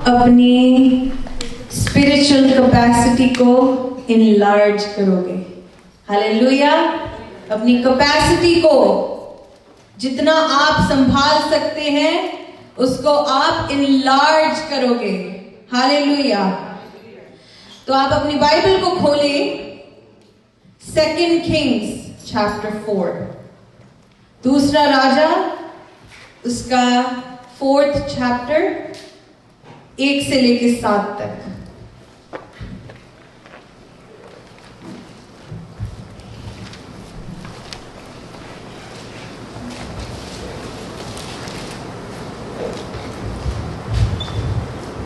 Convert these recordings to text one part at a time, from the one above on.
अपनी spiritual capacity को enlarge करोगे। हालेलुया। अपनी कैपेसिटी को जितना आप संभाल सकते हैं उसको आप इनलार्ज करोगे। हालेलुया। तो आप अपनी बाइबल को खोलें, 2 Kings chapter 4, दूसरा राजा उसका 4th chapter 1 से लेके 7 तक।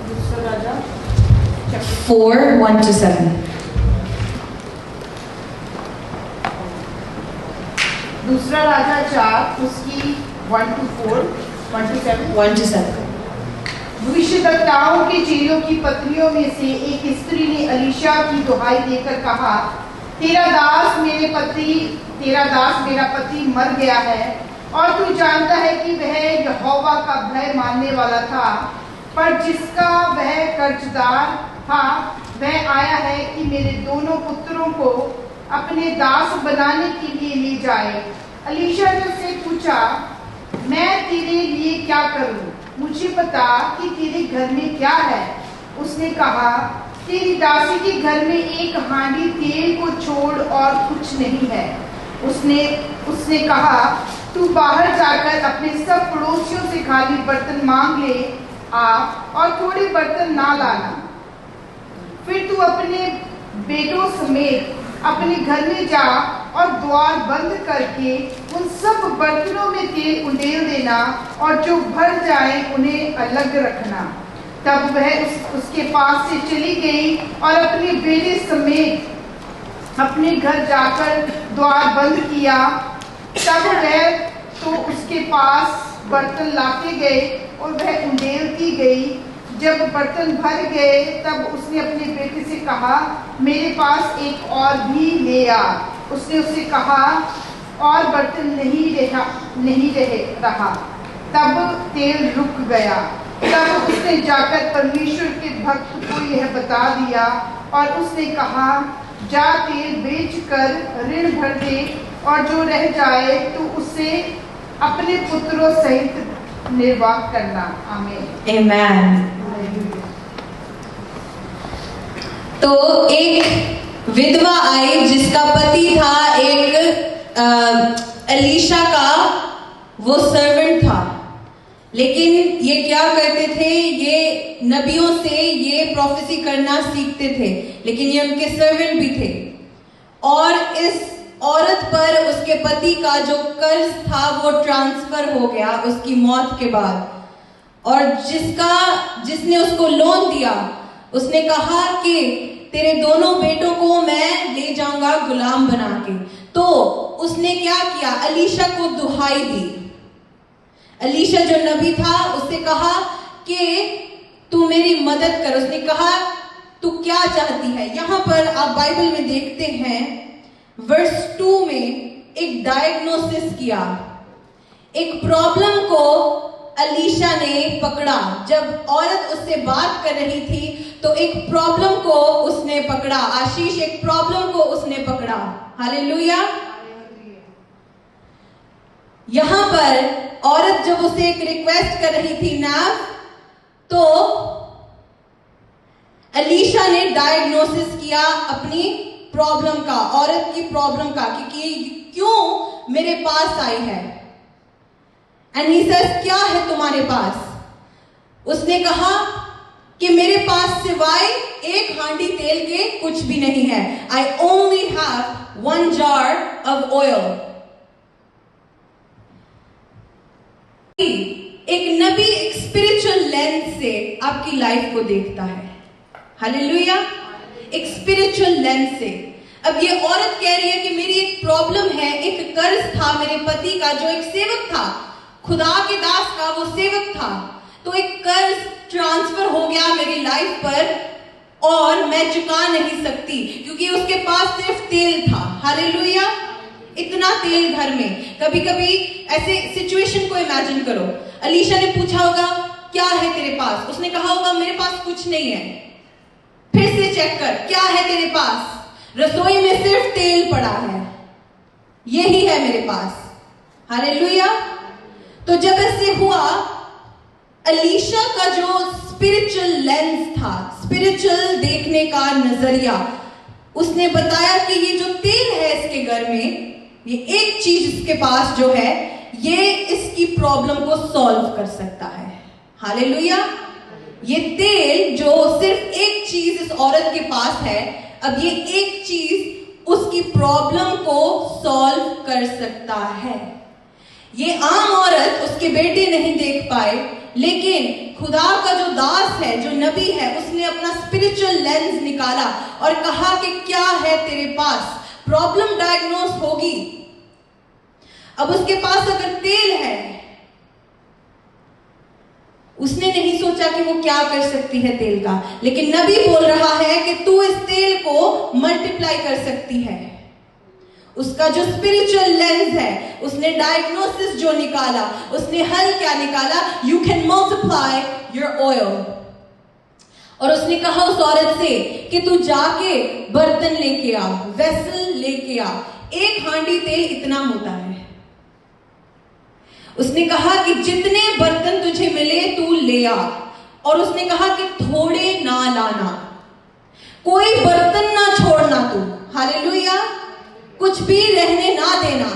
दूसरा राजा 4, 1 to 7। दूसरा राजा 4 उसकी 1 to 4, 1 to 7। 1 to 7। भविष्यद्वक्ताओं के चेलों की पत्नियों में से एक स्त्री ने अलीशा की दुहाई देकर कहा, तेरा दास मेरा पति मर गया है और तू जानता है कि वह यहोवा का भय मानने वाला था, पर जिसका वह कर्जदार था वह आया है कि मेरे दोनों पुत्रों को अपने दास बनाने के लिए ले जाए। अलीशा ने उससे पूछा, मैं तेरे लिए क्या करूं? मुझे बता कि तेरे घर में क्या है। उसने कहा, तेरी दासी के घर में एक हांडी तेल को छोड़ और कुछ नहीं है। उसने कहा, तू बाहर जाकर अपने सब पड़ोसियों से खाली बर्तन मांग ले आ और थोड़े बर्तन ना लाना। फिर तू अपने बेटों समेत अपने घर में जा और द्वार बंद करके उन सब बर्तनों में तेल उंडेल देना और जो भर जाए उन्हें अलग रखना। तब वह उसके पास से चली गई और अपने बेटे समेत अपने घर जाकर द्वार बंद किया। तब वह तो उसके पास बर्तन लाते गए और वह उंडेलती गई। जब बर्तन भर गए तब उसने अपने बेटे से कहा, मेरे पास एक और भी ले आ। उसने उससे कहा, और बर्तन नहीं रहा। तब तेल रुक गया। तब उसने जाकर परमेश्वर के भक्त को यह बता दिया और उसने कहा, जा तेल बेच कर ऋण भर दे और जो रह जाए तो उससे अपने पुत्रों सहित निर्वाह करना। आमीन। आमेन। तो एक विधवा आई जिसका पति था एक अलीशा का वो सर्वेंट था, लेकिन ये क्या करते थे, ये नबियों से ये प्रोफेसी करना सीखते थे, लेकिन ये उनके सर्वेंट भी थे। और इस औरत पर उसके पति का जो कर्ज था वो ट्रांसफर हो गया उसकी मौत के बाद। और जिसने उसको लोन दिया उसने कहा कि तेरे दोनों बेटों को मैं ले जाऊंगा गुलाम बना के। तो उसने क्या किया, अलीशा को दुहाई दी। अलीशा जो नबी था उससे कहा कि तू मेरी मदद कर। उसने कहा, तू क्या चाहती है? यहां पर आप बाइबल में देखते हैं वर्स 2 में एक डायग्नोसिस किया, एक प्रॉब्लम को अलीशा ने पकड़ा। जब औरत उससे बात कर रही थी तो एक प्रॉब्लम को उसने पकड़ा। आशीष, एक प्रॉब्लम को उसने पकड़ा। हालेलुया। यहां पर औरत जब उसे एक रिक्वेस्ट कर रही थी नाव, तो अलीशा ने डायग्नोसिस किया अपनी प्रॉब्लम का, औरत की प्रॉब्लम का, कि क्यों मेरे पास आई है। एंड ही सेज, क्या है तुम्हारे पास? उसने कहा कि मेरे पास सिवाय एक हांडी तेल के कुछ भी नहीं है। I only have 1 jar of oil। एक नबी एक स्पिरिचुअल लेंस से आपकी लाइफ को देखता है। हालेलुया। एक स्पिरिचुअल लेंस से। अब ये औरत कह रही है कि मेरी एक प्रॉब्लम है, एक कर्ज था मेरे पति का, जो एक सेवक था, खुदा के दास का वो सेवक था, तो एक कर्ज ट्रांसफर हो गया मेरी लाइफ पर और मैं चुका नहीं सकती क्योंकि उसके पास सिर्फ तेल था। हालेलुया। इतना तेल घर में। कभी कभी ऐसे सिचुएशन को इमेजिन करो, अलीशा ने पूछा होगा, क्या है तेरे पास? उसने कहा होगा मेरे पास कुछ नहीं है। फिर से चेक कर, क्या है तेरे पास? रसोई में सिर्फ तेल पड़ा है, यही है मेरे पास। हालेलुया। तो जब ऐसे हुआ, अलीशा का जो स्पिरिचुअल लेंस था, स्पिरिचुअल देखने का नजरिया, उसने बताया कि ये जो तेल है इसके घर में, ये एक चीज इसके पास जो है, ये इसकी प्रॉब्लम को सॉल्व कर सकता है। हालेलुया। ये तेल जो सिर्फ एक चीज इस औरत के पास है, अब ये एक चीज उसकी प्रॉब्लम को सॉल्व कर सकता है। ये आम औरत उसके बेटे नहीं देख पाए, लेकिन खुदा का जो दास है, जो नबी है, उसने अपना स्पिरिचुअल लेंस निकाला और कहा कि क्या है तेरे पास? प्रॉब्लम डायग्नोस होगी। अब उसके पास अगर तेल है, उसने नहीं सोचा कि वो क्या कर सकती है तेल का, लेकिन नबी बोल रहा है कि तू इस तेल को मल्टीप्लाई कर सकती है। उसका जो स्पिरिचुअल लेंस है, उसने डायग्नोसिस जो निकाला, उसने हल क्या निकाला? You can multiply your oil. और उसने कहा उस औरत से कि तू जाके बर्तन लेके आ, वेसल लेके आ। एक हांडी तेल इतना होता है। उसने कहा कि जितने बर्तन तुझे मिले तू ले आ, और उसने कहा कि थोड़े ना लाना, कोई बर्तन ना छोड़ना तू। हालेलुया। कुछ भी रहने ना देना,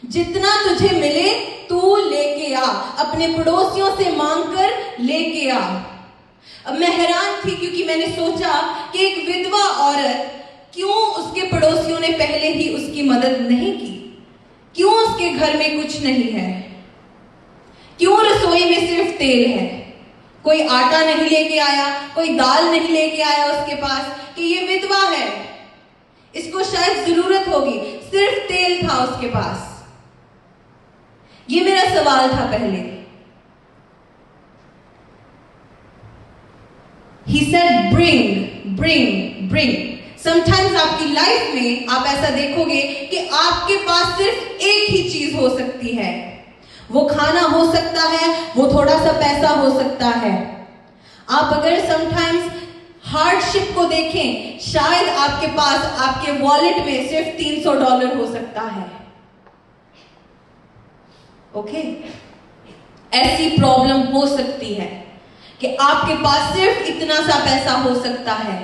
जितना तुझे मिले तू लेके आ, अपने पड़ोसियों से मांगकर लेके आ। अब मैं हैरान थी, क्योंकि मैंने सोचा कि एक विधवा औरत, क्यों उसके पड़ोसियों ने पहले ही उसकी मदद नहीं की? क्यों उसके घर में कुछ नहीं है? क्यों रसोई में सिर्फ तेल है? कोई आटा नहीं लेके आया, कोई दाल नहीं लेके आया उसके पास कि ये विधवा है, इसको शायद जरूरत होगी। सिर्फ तेल था उसके पास। ये मेरा सवाल था पहले। He said bring, bring, bring. Sometimes आपकी लाइफ में आप ऐसा देखोगे कि आपके पास सिर्फ एक ही चीज हो सकती है। वो खाना हो सकता है, वो थोड़ा सा पैसा हो सकता है। आप अगर समटाइम्स हार्डशिप को देखें, शायद आपके पास, आपके वॉलेट में सिर्फ $300 हो सकता है। ओके, ऐसी प्रॉब्लम हो सकती है कि आपके पास सिर्फ इतना सा पैसा हो सकता है।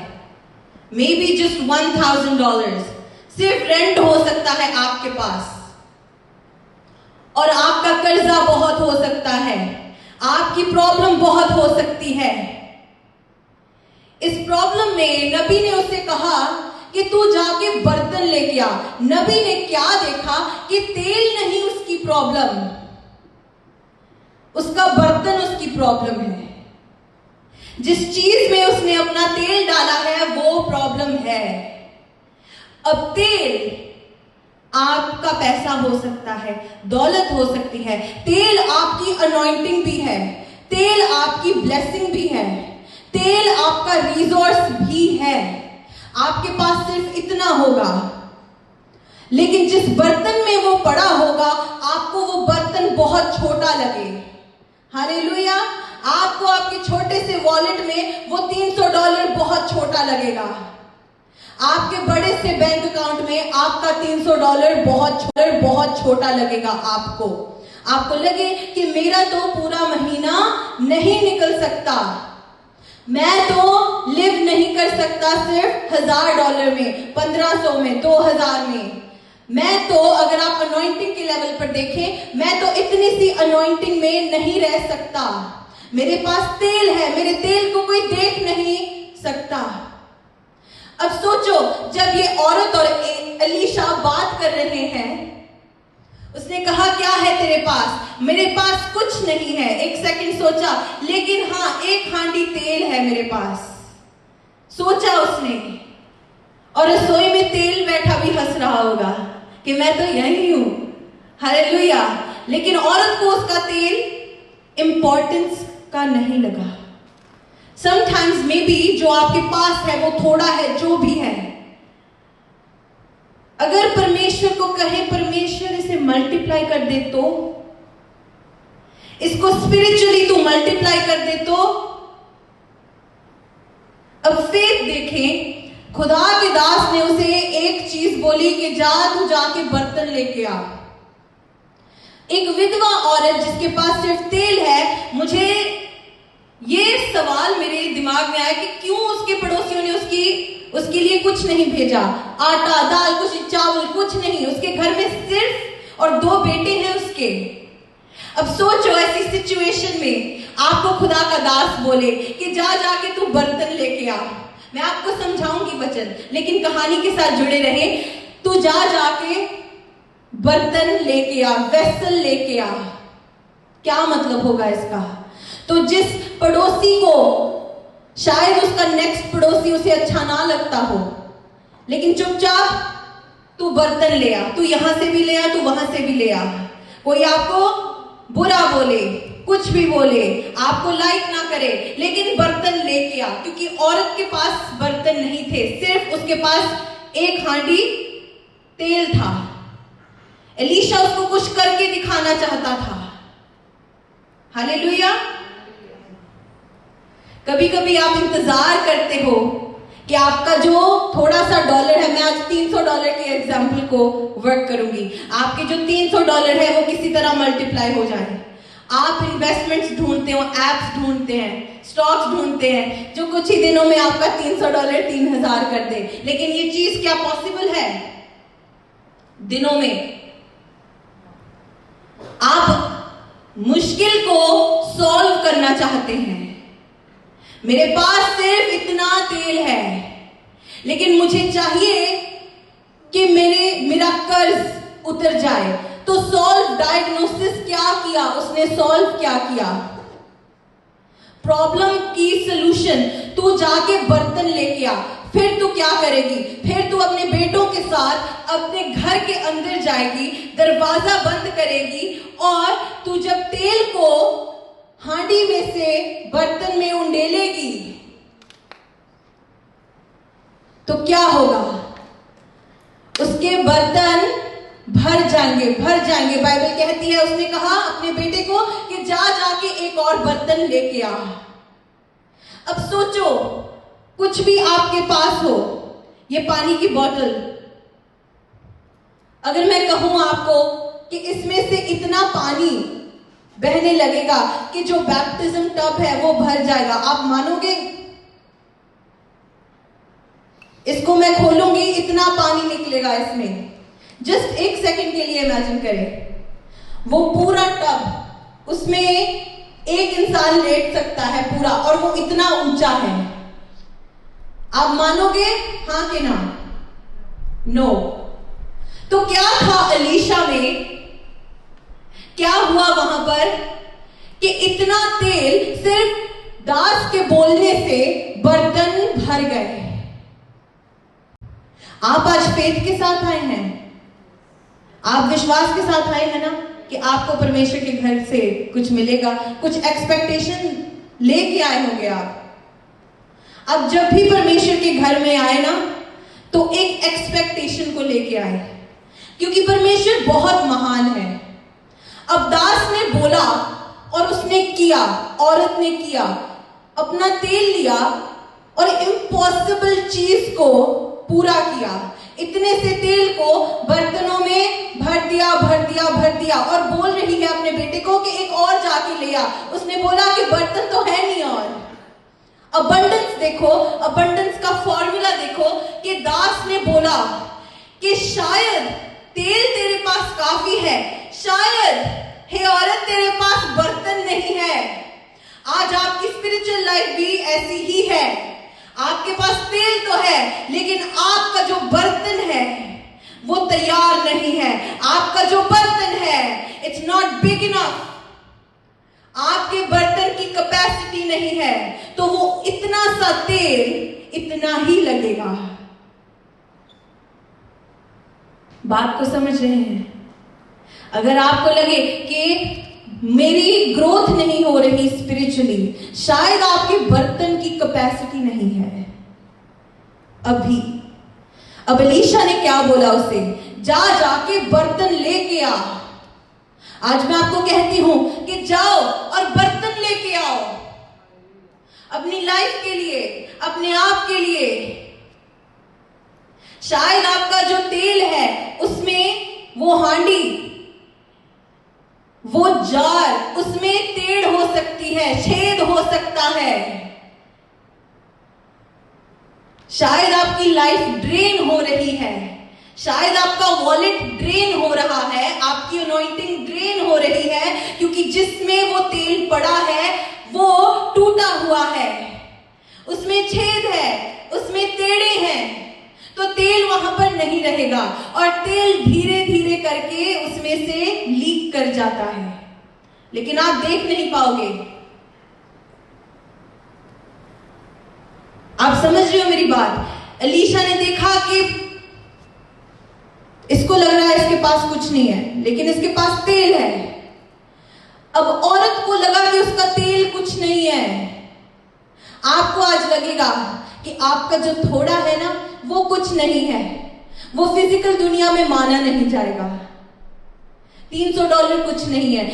मे बी जस्ट $1000, सिर्फ रेंट हो सकता है आपके पास, और आपका कर्जा बहुत हो सकता है, आपकी प्रॉब्लम बहुत हो सकती है। इस प्रॉब्लम में नबी ने उससे कहा कि तू जाके बर्तन लेके आ। नबी ने क्या देखा कि तेल नहीं उसकी प्रॉब्लम, उसका बर्तन उसकी प्रॉब्लम है। जिस चीज में उसने अपना तेल डाला है वो प्रॉब्लम है। अब तेल आपका पैसा हो सकता है, दौलत हो सकती है, तेल आपकी अनॉइंटिंग भी है, तेल आपकी ब्लेसिंग भी है, तेल आपका रिसोर्स भी है। आपके पास सिर्फ इतना होगा, लेकिन जिस बर्तन में वो पड़ा होगा, आपको वो बर्तन बहुत छोटा लगे। हालेलुया। आपको आपके छोटे से वॉलेट में वो $300 बहुत छोटा लगेगा। आपके बड़े से बैंक अकाउंट में आपका $300 बहुत छोटा लगेगा। आपको लगे कि मेरा तो पूरा महीना नहीं निकल सकता, मैं तो लिव नहीं कर सकता सिर्फ $1000 में, 1500 में, 2000 में। मैं तो, अगर आप अनॉइंटिंग के लेवल पर देखें, मैं तो इतनी सी अनॉइंटिंग में नहीं रह सकता। मेरे पास तेल है, मेरे तेल को कोई देख नहीं सकता। अब सोचो, जब ये औरत और अलीशा बात कर रहे हैं, उसने कहा क्या है तेरे पास? मेरे पास कुछ नहीं है। एक सेकंड सोचा, लेकिन हाँ, एक हांडी तेल है मेरे पास, सोचा उसने। और रसोई में तेल बैठा भी हंस रहा होगा कि मैं तो यही हूं। हालेलुया। लेकिन औरत को उसका तेल इंपॉर्टेंस का नहीं लगा। समटाइम्स मे बी जो आपके पास है वो थोड़ा है, जो भी है, अगर परमेश्वर को कहे परमेश्वर इसे मल्टीप्लाई कर दे, तो इसको स्पिरिचुअली तू मल्टीप्लाई कर दे तो। अब फेथ देखें, खुदा के दास ने उसे एक चीज बोली कि जा तू जाके बर्तन लेके आ। एक विधवा औरत जिसके पास सिर्फ तेल है, मुझे ये सवाल मेरे दिमाग में आया कि क्यों उसके पड़ोसियों ने उसके लिए कुछ नहीं भेजा, आटा दाल कुछ चावल कुछ नहीं। उसके घर में सिर्फ और 2 बेटे हैं उसके। अब सोचो ऐसी सिचुएशन में आपको खुदा का दास बोले कि जा जाके तू बर्तन लेके आ। मैं आपको समझाऊंगी वचन, लेकिन कहानी के साथ जुड़े रहे। तू जा जाके बर्तन लेके आ, वेसल लेके आ। क्या मतलब होगा इसका? तो जिस पड़ोसी को शायद उसका नेक्स्ट पड़ोसी उसे अच्छा ना लगता हो, लेकिन चुपचाप तू बर्तन ले आ, तू यहां से भी ले आ, तू वहां से भी ले आ। कोई आपको बुरा बोले, कुछ भी बोले, आपको लाइक ना करे, लेकिन बर्तन लेके आ। क्योंकि औरत के पास बर्तन नहीं थे, सिर्फ उसके पास एक हांडी तेल था। एलीशा उसको कुछ करके दिखाना चाहता था। हालेलुया। कभी कभी आप इंतजार करते हो कि आपका जो थोड़ा सा डॉलर है, मैं आज $300 के एग्जाम्पल को वर्क करूंगी, आपके जो $300 है वो किसी तरह मल्टीप्लाई हो जाए। आप इन्वेस्टमेंट्स ढूंढते हो, एप्स ढूंढते हैं, स्टॉक्स ढूंढते हैं, जो कुछ ही दिनों में आपका $300 3000 कर दे। लेकिन ये चीज क्या पॉसिबल है दिनों में? आप मुश्किल को सॉल्व करना चाहते हैं। मेरे पास सिर्फ इतना तेल है, लेकिन मुझे चाहिए कि मेरा कर्ज उतर जाए। तो सॉल्व डायग्नोसिस क्या किया उसने? सॉल्व क्या किया? प्रॉब्लम की सलूशन, तू जाके बर्तन लेके आ। फिर तू क्या करेगी? फिर तू अपने बेटों के साथ अपने घर के अंदर जाएगी, दरवाजा बंद करेगी, और तू जब तेल को हांडी में से बर्तन में उंडेलेगी तो क्या होगा? उसके बर्तन भर जाएंगे, भर जाएंगे। बाइबल कहती है, उसने कहा अपने बेटे को कि जा जाके एक और बर्तन लेके आ। अब सोचो, कुछ भी आपके पास हो, ये पानी की बोतल, अगर मैं कहूं आपको कि इसमें से इतना पानी बहने लगेगा कि जो बैप्टिज्म टब है वो भर जाएगा, आप मानोगे? इसको मैं खोलूंगी, इतना पानी निकलेगा इसमें। जस्ट 1 सेकंड के लिए इमेजिन करें, वो पूरा टब, उसमें एक इंसान लेट सकता है पूरा, और वो इतना ऊंचा है। आप मानोगे हाँ कि ना? नो। तो क्या था एलीशा में? क्या हुआ वहां पर कि इतना तेल सिर्फ दास के बोलने से बर्तन भर गए। आप आज फेथ के साथ आए हैं, आप विश्वास के साथ आए हैं ना कि आपको परमेश्वर के घर से कुछ मिलेगा, कुछ एक्सपेक्टेशन लेके आए होंगे आप। अब जब भी परमेश्वर के घर में आए ना, तो एक एक्सपेक्टेशन को लेके आए, क्योंकि परमेश्वर बहुत महान है। अब दास ने बोला और उसने किया, औरत ने किया, अपना तेल लिया और इम्पॉसिबल चीज को पूरा किया। इतने से तेल को बर्तनों में भर दिया, भर दिया, भर दिया, और बोल रही है अपने बेटे को कि एक और जाके ले आ। उसने बोला कि बर्तन तो है नहीं। और अबंडेंस देखो, अबंडेंस का फॉर्मूला देखो कि दास ने बोला कि शायद तेल तेरे पास काफी है, शायद हे औरत तेरे पास बर्तन नहीं है। आज आपकी स्पिरिचुअल लाइफ भी ऐसी ही है। आपके पास तेल तो है, लेकिन आपका जो बर्तन है वो तैयार नहीं है। आपका जो बर्तन है, इट्स नॉट बिग इनफ। आपके बर्तन की कैपेसिटी नहीं है, तो वो इतना सा तेल इतना ही लगेगा। बात को समझ रहे हैं? अगर आपको लगे कि मेरी ग्रोथ नहीं हो रही स्पिरिचुअली, शायद आपके बर्तन की कैपेसिटी नहीं है अभी। अब एलीशा ने क्या बोला उसे? जा जाके बर्तन लेके आ। आज मैं आपको कहती हूं कि जाओ और बर्तन लेके आओ अपनी लाइफ के लिए, अपने आप के लिए। शायद आपका जो तेल है उसमें वो हांडी, वो जार, उसमें टेढ़ हो सकती है, छेद हो सकता है। शायद आपकी लाइफ ड्रेन हो रही है, शायद आपका वॉलेट ड्रेन हो रहा है, आपकी अनॉइंटिंग ड्रेन हो रही है, क्योंकि जिसमें वो तेल पड़ा है वो टूटा हुआ है, उसमें छेद है, उसमें टेढ़े हैं, तो तेल वहां पर नहीं रहेगा और तेल धीरे धीरे करके उसमें से लीक कर जाता है, लेकिन आप देख नहीं पाओगे। आप समझ रहे हो मेरी बात? एलीशा ने देखा कि इसको लग रहा है इसके पास कुछ नहीं है, लेकिन इसके पास तेल है। अब औरत को लगा कि उसका तेल कुछ नहीं है। आपको आज लगेगा कि आपका जो थोड़ा है ना वो कुछ नहीं है, वो फिजिकल दुनिया में माना नहीं जाएगा। $300 कुछ नहीं है,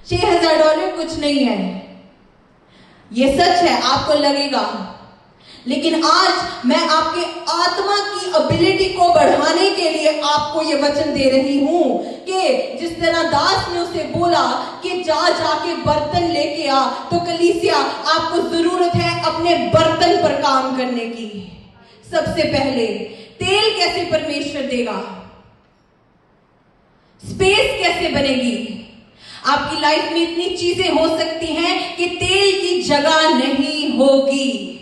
6,000 डॉलर कुछ नहीं है, ये सच है, आपको लगेगा। लेकिन आज मैं आपके आत्मा की एबिलिटी को बढ़ाने के लिए आपको ये वचन दे रही हूं कि जिस तरह दास ने उसे बोला कि जाके बर्तन लेके आ, तो कलीसिया आपको जरूरत है अपने बर्तन पर काम करने की। सबसे पहले तेल कैसे परमेश्वर देगा, स्पेस कैसे बनेगी? आपकी लाइफ में इतनी चीजें हो सकती हैं कि तेल की जगह नहीं होगी।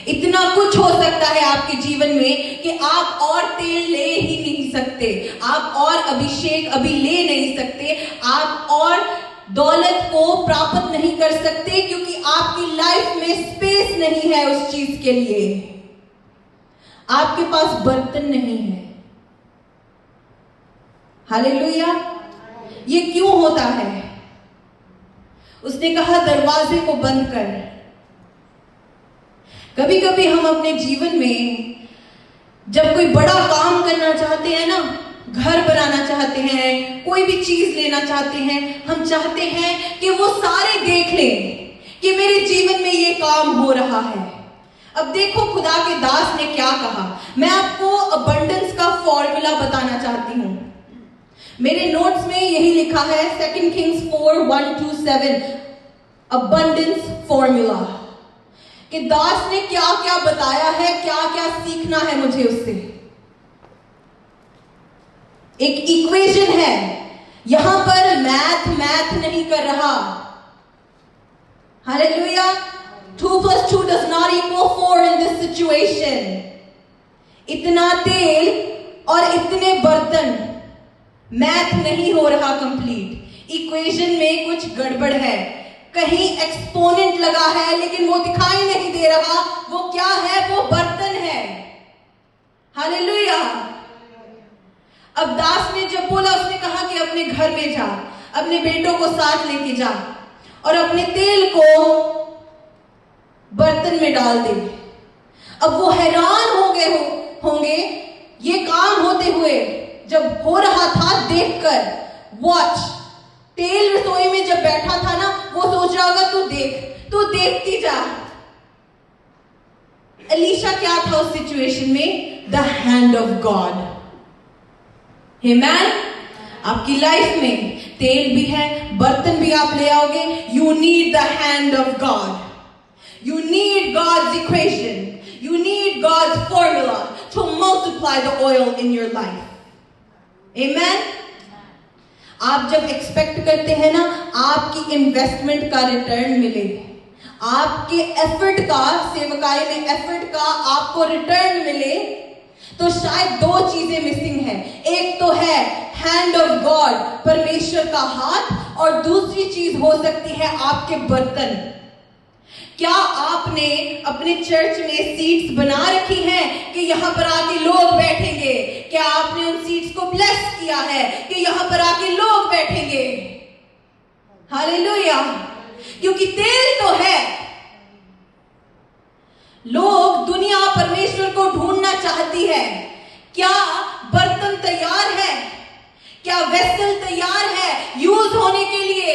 इतना कुछ हो सकता है आपके जीवन में कि आप और तेल ले ही नहीं सकते, आप और अभिषेक अभी ले नहीं सकते, आप और दौलत को प्राप्त नहीं कर सकते, क्योंकि आपकी लाइफ में स्पेस नहीं है उस चीज के लिए। आपके पास बर्तन नहीं है। हालेलुया। ये क्यों होता है? उसने कहा दरवाजे को बंद कर। कभी कभी हम अपने जीवन में जब कोई बड़ा काम करना चाहते हैं ना, घर बनाना चाहते हैं, कोई भी चीज लेना चाहते हैं, हम चाहते हैं कि वो सारे देख लें कि मेरे जीवन में ये काम हो रहा है। अब देखो खुदा के दास ने क्या कहा। मैं आपको अबंडेंस का फॉर्मूला बताना चाहती हूं। मेरे नोट्स में यही लिखा है 2 Kings 4:1-7 अबंडेंस फॉर्मूला, कि दास ने क्या क्या बताया है, क्या क्या सीखना है मुझे उससे। एक इक्वेशन है, यहां पर मैथ नहीं कर रहा। Hallelujah. 2 + 2 does not equal 4 in this situation. इतना तेल और इतने बर्तन, मैथ नहीं हो रहा कंप्लीट। इक्वेशन में कुछ गड़बड़ है, कहीं एक्सपोनेंट लगा है लेकिन वो दिखाई नहीं दे रहा। वो क्या है? वो बर्तन है। हालेलुया। अब दास ने जब बोला, उसने कहा कि अपने घर में जा, अपने बेटों को साथ लेके जा और अपने तेल को बर्तन में डाल दे। अब वो हैरान हो गए होंगे ये काम होते हुए, जब हो रहा था देखकर। वॉच, तेल रसोई में जब बैठा था ना, वो सोच रहा होगा तू देख, तू देखती जा। एलीशा क्या था उस सिचुएशन में? The hand of God. Amen. आपकी लाइफ में तेल भी है, बर्तन भी आप ले आओगे। You need the hand of God, you need God's equation, you need God's formula to multiply the oil in your life. Amen. आप जब एक्सपेक्ट करते हैं ना आपकी इन्वेस्टमेंट का रिटर्न मिले, आपके एफर्ट का, सेवकाई में एफर्ट का आपको रिटर्न मिले, तो शायद 2 चीजें मिसिंग है। एक तो है हैंड ऑफ गॉड, परमेश्वर का हाथ, और दूसरी चीज हो सकती है आपके बर्तन। क्या आपने अपने चर्च में सीट्स बना रखी हैं कि यहां पर आके लोग बैठेंगे? क्या आपने उन सीट्स को ब्लेस किया है कि यहां पर आके लोग बैठेंगे? हालेलुया। क्योंकि तेल तो है। लोग, दुनिया परमेश्वर को ढूंढना चाहती है। क्या बर्तन तैयार है? क्या वेसल तैयार है यूज होने के लिए?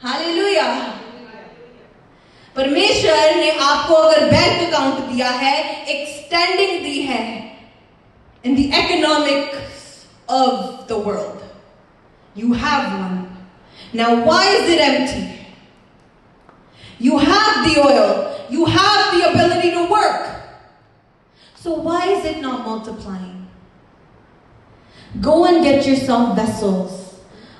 हालेलुया। परमेश्वर ने आपको अगर बैंक अकाउंट दिया है, एक स्टैंडिंग दी है in the economics of the world, you have one. Now why is it empty? You have the oil, you have the ability to work, so why is it not multiplying? Go and get yourself vessels.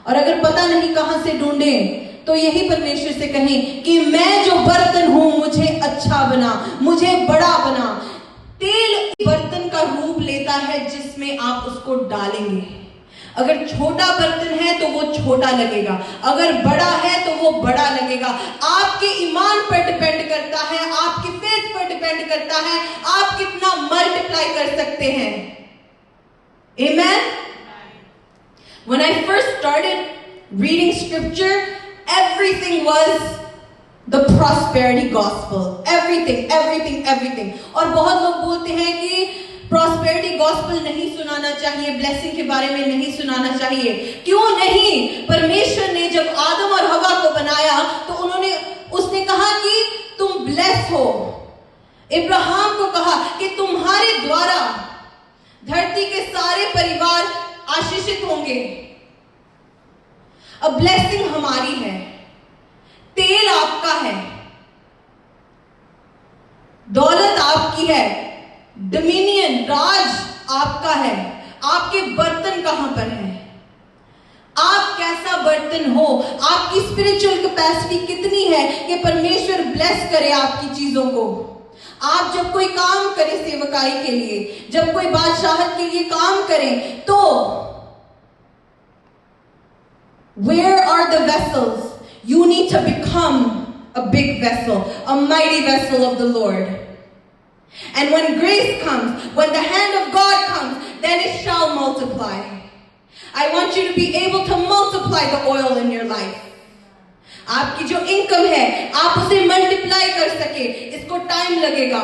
और अगर पता नहीं कहां से ढूंढें, तो यही परमेश्वर से कहें कि मैं जो बर्तन हूं, मुझे अच्छा बना, मुझे बड़ा बना। तेल बर्तन का रूप लेता है जिसमें आप उसको डालेंगे। अगर छोटा बर्तन है तो वो छोटा लगेगा, अगर बड़ा है तो वो बड़ा लगेगा। आपके ईमान पर डिपेंड करता है, आपकी फेथ पर डिपेंड करता है, आप कितना मल्टीप्लाई कर सकते हैं। Amen? When I first started reading scripture, everything was the prosperity gospel. Everything. और बहुत लोग बोलते हैं कि प्रॉस्पेरिटी गॉस्पेल नहीं सुनाना चाहिए, ब्लेसिंग के बारे में नहीं सुनाना चाहिए। क्यों नहीं? परमेश्वर ने जब आदम और हवा को बनाया तो उसने कहा कि तुम ब्लेस हो। इब्राहिम को कहा कि तुम्हारे द्वारा धरती के सारे परिवार आशीषित होंगे। अब ब्लेसिंग हमारी है, तेल आपका है, दौलत आपकी है, डोमिनियन राज आपका है। आपके बर्तन कहां पर है? आप कैसा बर्तन हो? आपकी स्पिरिचुअल कैपेसिटी कितनी है कि परमेश्वर ब्लेस करे आपकी चीजों को? आप जब कोई काम करें सेवकाई के लिए, जब कोई बादशाहत के लिए काम करें, तो where are the vessels? You need to become a big vessel, a mighty vessel of the Lord. And when grace comes, when the hand of God comes, then it shall multiply. I want you to be able to multiply the oil in your life. आपकी जो income है, आप उसे multiply कर सके, इसको time लगेगा।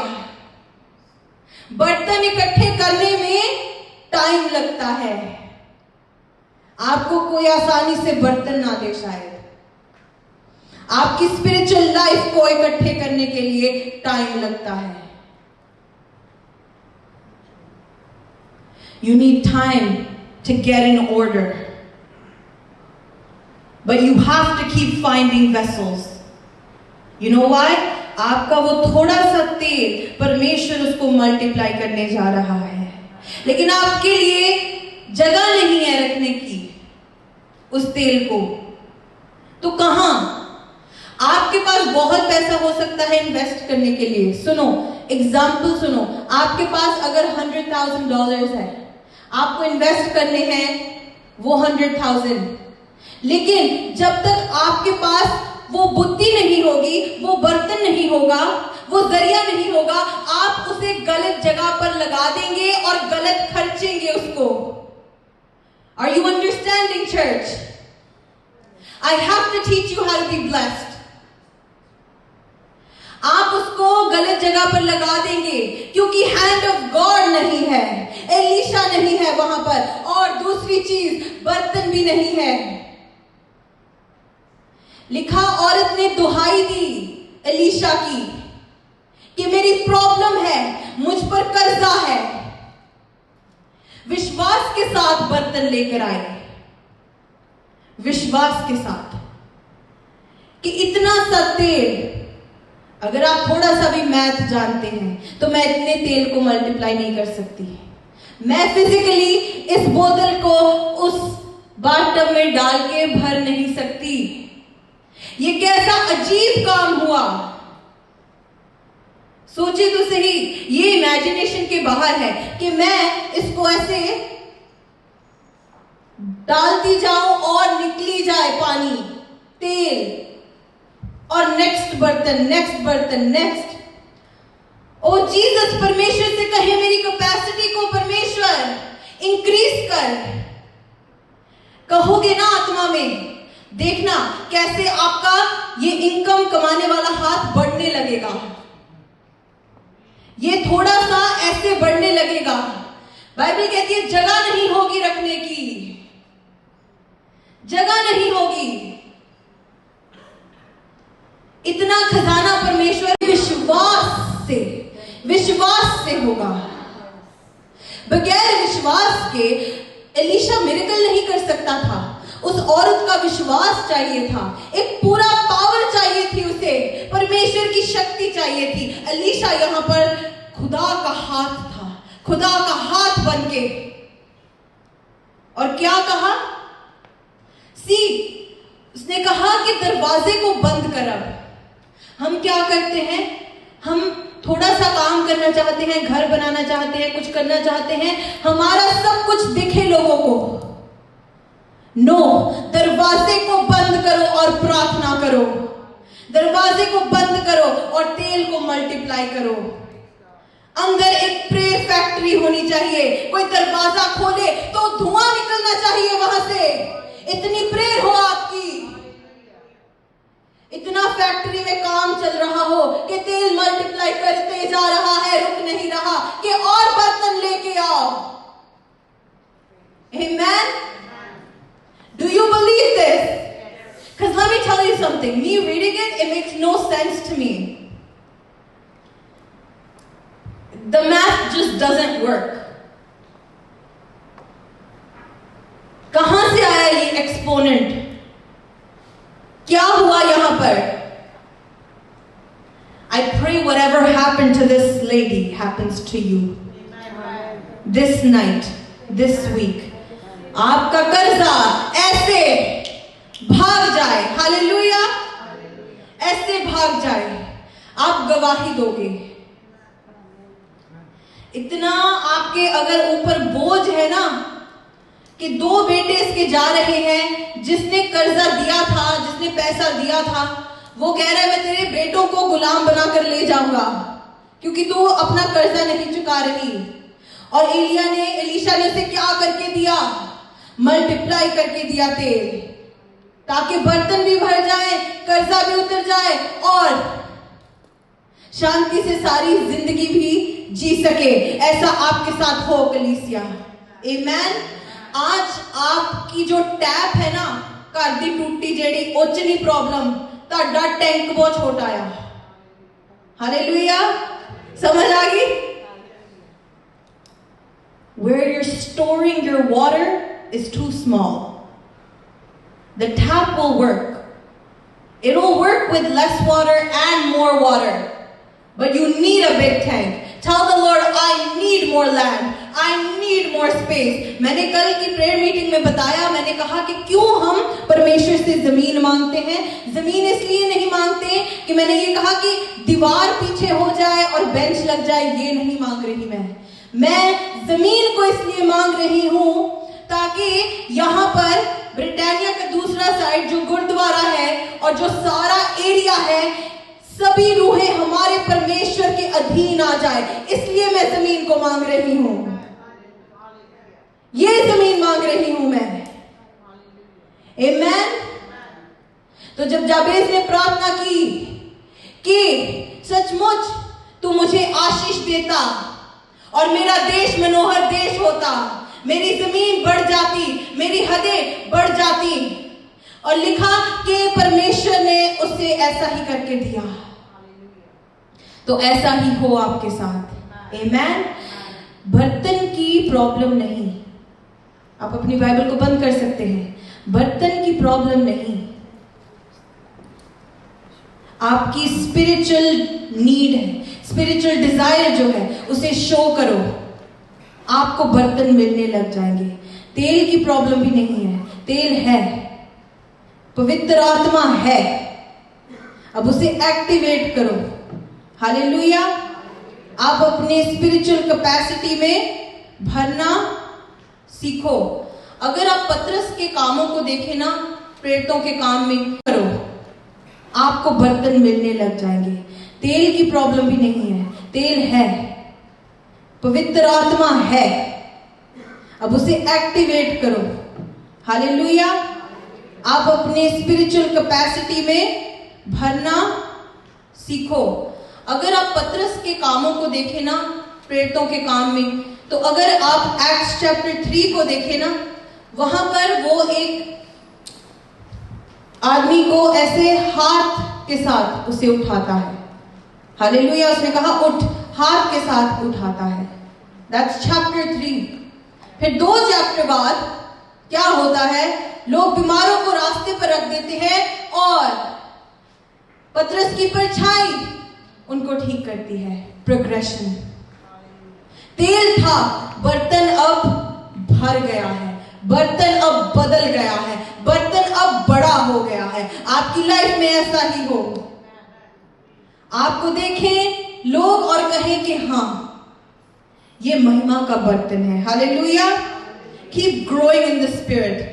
बर्तन इकट्ठे करने में टाइम लगता है। आपको कोई आसानी से बर्तन ना दे शायद। आपकी स्पिरिचुअल लाइफ को इकट्ठे करने के लिए टाइम लगता है। You need time to get in order. But you have to keep finding vessels. You know why? आपका वो थोड़ा सा तेल परमेश्वर उसको मल्टीप्लाई करने जा रहा है, लेकिन आपके लिए जगह नहीं है रखने की उस तेल को। तो कहां? आपके पास बहुत पैसा हो सकता है इन्वेस्ट करने के लिए। सुनो, एग्जाम्पल सुनो। आपके पास अगर $100,000 है, आपको इन्वेस्ट करने हैं वो 100,000, लेकिन जब तक आपके पास वो बुद्धि नहीं होगी, वो बर्तन नहीं होगा, वो जरिया नहीं होगा, आप उसे गलत जगह पर लगा देंगे और गलत खर्चेंगे उसको। Are you understanding, church? I have to teach you how to be blessed. आप उसको गलत जगह पर लगा देंगे क्योंकि हैंड ऑफ गॉड नहीं है, एलीशा नहीं है वहां पर, और दूसरी चीज बर्तन भी नहीं है। लिखा, औरत ने दुहाई दी एलीशा की कि मेरी प्रॉब्लम है, मुझ पर कर्जा है। विश्वास के साथ बर्तन लेकर आए, विश्वास के साथ कि इतना सा तेल, अगर आप थोड़ा सा भी मैथ जानते हैं तो मैं इतने तेल को मल्टीप्लाई नहीं कर सकती। मैं फिजिकली इस बोतल को उस बाथटब में डाल के भर नहीं सकती। ये कैसा अजीब काम हुआ, सोचिए तो सही। ये इमेजिनेशन के बाहर है कि मैं इसको ऐसे डालती जाऊं और निकली जाए पानी, तेल, और नेक्स्ट बर्तन, नेक्स्ट। ओ जीसस, परमेश्वर से कहे मेरी कैपेसिटी को परमेश्वर इंक्रीज कर। कहोगे ना आत्मा में, देखना कैसे आपका ये इनकम कमाने वाला हाथ बढ़ने लगेगा। ये थोड़ा सा ऐसे बढ़ने लगेगा। बाइबल कहती है जगह नहीं होगी रखने की, जगह नहीं होगी। इतना खजाना परमेश्वर विश्वास से होगा। बगैर विश्वास के एलीशा मिरेकल नहीं कर सकता था। उस औरत का विश्वास चाहिए था, एक पूरा पावर चाहिए थी उसे, परमेश्वर की शक्ति चाहिए थी। एलीशा यहां पर खुदा का हाथ था, खुदा का हाथ बनके। और क्या कहा? उसने कहा कि दरवाजे को बंद कर। अब हम क्या करते हैं? हम थोड़ा सा काम करना चाहते हैं, घर बनाना चाहते हैं, कुछ करना चाहते हैं, हमारा सब कुछ दिखे लोगों को। नो, दरवाजे को बंद करो और प्रार्थना करो। दरवाजे को बंद करो और तेल को मल्टीप्लाई करो। अंदर एक प्रेयर फैक्ट्री होनी चाहिए। कोई दरवाजा खोले तो धुआं निकलना चाहिए वहां से। इतनी प्रेयर हो आपकी, इतना फैक्ट्री में काम चल रहा हो कि तेल मल्टीप्लाई करते जा रहा है, रुक नहीं रहा कि और बर्तन लेके आओ। Amen? Do you believe this? Because let me tell you something. Me reading it makes no sense to me. The math just doesn't work. कहां से आया ये एक्सपोनेंट? क्या हुआ यहां पर? I pray whatever happened to this lady happens to you. This night, this week. आपका कर्जा ऐसे भाग जाए, हालेलुया, ऐसे भाग जाए, आप गवाही दोगे। इतना आपके अगर ऊपर बोझ है ना कि 2 बेटे इसके जा रहे हैं, जिसने कर्जा दिया था, जिसने पैसा दिया था, वो कह रहा है मैं तेरे बेटों को गुलाम बनाकर ले जाऊंगा क्योंकि तू अपना कर्जा नहीं चुका रही। और एलीशा ने उसे क्या करके दिया? मल्टीप्लाई करके दिया तेल, ताकि बर्तन भी भर जाए, कर्जा भी उतर जाए और शांति से सारी जिंदगी भी जी सके। ऐसा आपके साथ हो कलीसिया। आमेन। आज आपकी जो टैप है ना, घर दी टूटी जेड़ी ओचनी प्रॉब्लम, ताड़ा टैंक बहुत छोटा आ। हालेलुया, समझ आ गई? Where you're storing your water is too small. The tap will work. It will work with less water and more water. But you need a big tank. Tell the Lord, I need more land. I need more space. मैंने कल की prayer meeting में बताया, मैंने कहा कि क्यों हम परमेश्वर से जमीन मांगते हैं। जमीन इसलिए नहीं मांगते कि मैंने ये कहा कि दीवार पीछे हो जाए और बेंच लग जाए, ये नहीं मांग रही मैं जमीन को इसलिए मांग रही हूं ताकि यहाँ पर ब्रिटानिया का दूसरा साइड जो गुरुद्वारा है और जो सारा एरिया है, सभी रूहें हमारे परमेश्वर के अधीन आ जाए। इसलिए मैं जमीन को मांग रही हूं, ये जमीन मांग रही हूं मैं। आमेन। तो जब जाबेज ने प्रार्थना की कि सचमुच तू मुझे आशीष देता और मेरा देश मनोहर देश होता, मेरी जमीन बढ़ जाती, मेरी हदें बढ़ जाती, और लिखा कि परमेश्वर ने उसे ऐसा ही करके दिया। तो ऐसा ही हो आपके साथ। आमेन। बर्तन की प्रॉब्लम नहीं, आप अपनी बाइबल को बंद कर सकते हैं। बर्तन की प्रॉब्लम नहीं, आपकी स्पिरिचुअल नीड है, स्पिरिचुअल डिजायर जो है उसे शो करो, आपको बर्तन मिलने लग जाएंगे। तेल की प्रॉब्लम भी नहीं है, तेल है, पवित्र आत्मा है, अब उसे एक्टिवेट करो। हालेलुया। आप अपने स्पिरिचुअल कैपेसिटी में भरना सीखो। अगर आप पतरस के कामों को देखें ना, प्रेरितों के काम में करो, आपको बर्तन मिलने लग जाएंगे। तेल की प्रॉब्लम भी नहीं है, तेल है, पवित्र आत्मा है, अब उसे एक्टिवेट करो। हालेलुया। आप अपने स्पिरिचुअल कैपेसिटी में भरना सीखो। अगर आप पतरस के कामों को देखें ना, प्रेरितों के काम में, तो अगर आप एक्ट्स चैप्टर 3 को देखें ना, वहां पर वो एक आदमी को ऐसे हाथ के साथ उसे उठाता है। हालेलुया, उसने कहा उठ, हाथ के साथ उठाता है। That's chapter 3। फिर 2 चैप्टर बाद क्या होता है, लोग बीमारों को रास्ते पर रख देते हैं और पतरस की परछाई उनको ठीक करती है। प्रोग्रेशन। तेल था, बर्तन अब भर गया है, बर्तन अब बदल गया है, बर्तन अब बड़ा हो गया है। आपकी लाइफ में ऐसा ही हो, आपको देखें लोग और कहें कि हाँ, ये महिमा का बर्तन है। Hallelujah. Keep growing in the spirit.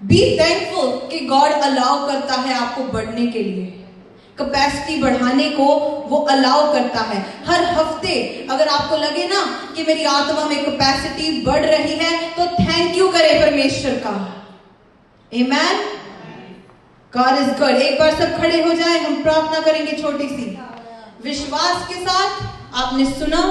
Be thankful कि गॉड अलाउ करता है आपको बढ़ने के लिए, कैपेसिटी बढ़ाने को वो अलाउ करता है। हर हफ्ते अगर आपको लगे ना कि मेरी आत्मा में कैपेसिटी बढ़ रही है, तो थैंक यू करें परमेश्वर का। आमेन। God is good. एक बार सब खड़े हो जाए, हम प्रार्थना करेंगे छोटी सी। विश्वास के साथ आपने सुना,